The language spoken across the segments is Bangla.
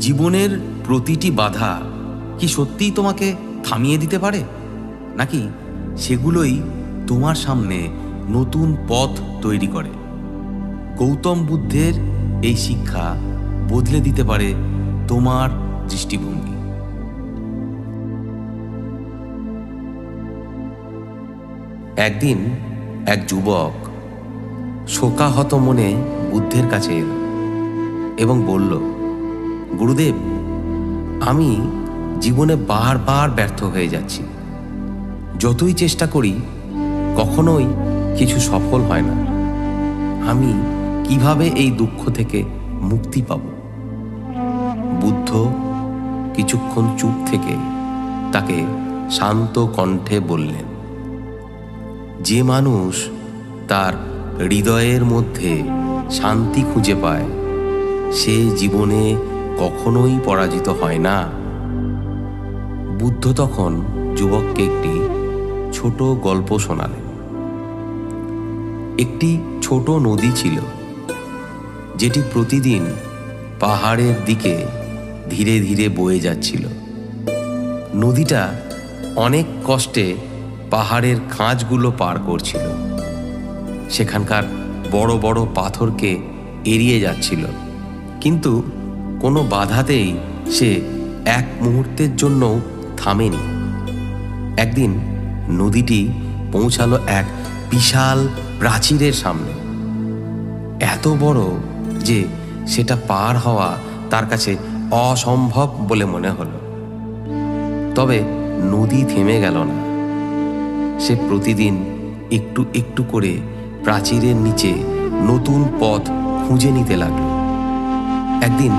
জীবনের প্রতিটি বাধা কি সত্যিই তোমাকে থামিয়ে দিতে পারে, নাকি সেগুলোই তোমার সামনে নতুন পথ তৈরি করে? গৌতম বুদ্ধের এই শিক্ষা বদলে দিতে পারে তোমার দৃষ্টিভঙ্গি। একদিন এক যুবক শোকাহত মনে বুদ্ধের কাছে এল এবং বলল, গুরুদেব, আমি জীবনে বারবার ব্যর্থ হয়ে যাচ্ছি। যতই চেষ্টা করি কখনোই কিছু সফল হয় না। আমি কিভাবে এই দুঃখ থেকে মুক্তি পাব? বুদ্ধ কিছুক্ষণ চুপ থেকে তাকে শান্ত কণ্ঠে বললেন, যে মানুষ তার হৃদয়ের মধ্যে শান্তি খুঁজে পায় সে জীবনে কখনোই পরাজিত হয় না। বুদ্ধ তখন যুবককে একটি ছোট গল্প শোনালেন। একটি ছোট নদী ছিল যেটি প্রতিদিন পাহাড়ের দিকে ধীরে ধীরে বয়ে যাচ্ছিল। নদীটা অনেক কষ্টে পাহাড়ের খাঁজগুলো পার করছিল। সেখানকার বড় বড় পাথরকে এড়িয়ে যাচ্ছিল, কিন্তু কোনো বাধাতেই সে এক মুহূর্তের জন্য থামেনি। একদিন নদীটি পৌঁছালো এক বিশাল প্রাচীরের সামনে, এত বড় যে সেটা পার হওয়া তার কাছে অসম্ভব বলে মনে হলো। তবে নদী থেমে গেল না। সে প্রতিদিন একটু একটু করে প্রাচীরের নিচে নতুন পথ খুঁজে নিতে লাগল। একদিন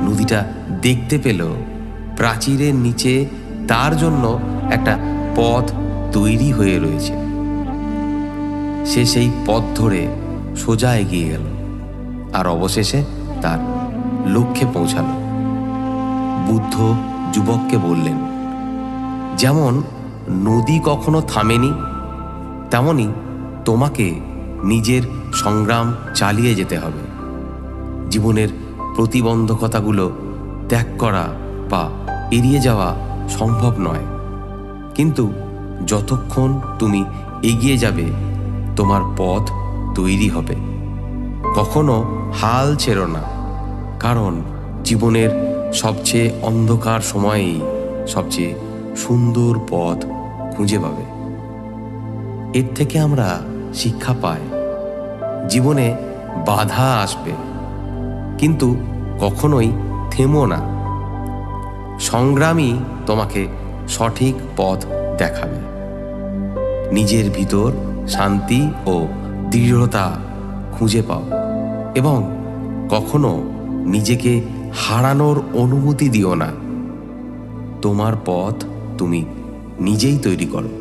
নদীটা দেখতে পেল প্রাচীরের নিচে তার জন্য একটা পথ তৈরি হয়ে রয়েছে। সে সেই পথ ধরে সোজা এগিয়ে গেল আর অবশেষে তার লক্ষ্যে পৌঁছাল। বুদ্ধ যুবককে বললেন, যেমন নদী কখনো থামেনি, তেমনি তোমাকে নিজের সংগ্রাম চালিয়ে যেতে হবে। জীবনের প্রতিবন্ধকতাগুলো ত্যাগ করা বা এড়িয়ে যাওয়া সম্ভব নয়, কিন্তু যতক্ষণ তুমি এগিয়ে যাবে তোমার পথ তৈরি হবে। কখনো হাল ছেড়ো না, কারণ জীবনের সবচেয়ে অন্ধকার সময়েই সবচেয়ে সুন্দর পথ খুঁজে পাবে। এর থেকে আমরা শিক্ষা পাই, জীবনে বাধা আসবে, কিন্তু কখনোই থেমো না। সংগ্রামই তোমাকে সঠিক পথ দেখাবে। নিজের ভিতর শান্তি ও দৃঢ়তা খুঁজে পাও এবং কখনো নিজেকে হারানোর অনুমতি দিও না। তোমার পথ তুমি নিজেই তৈরি করো।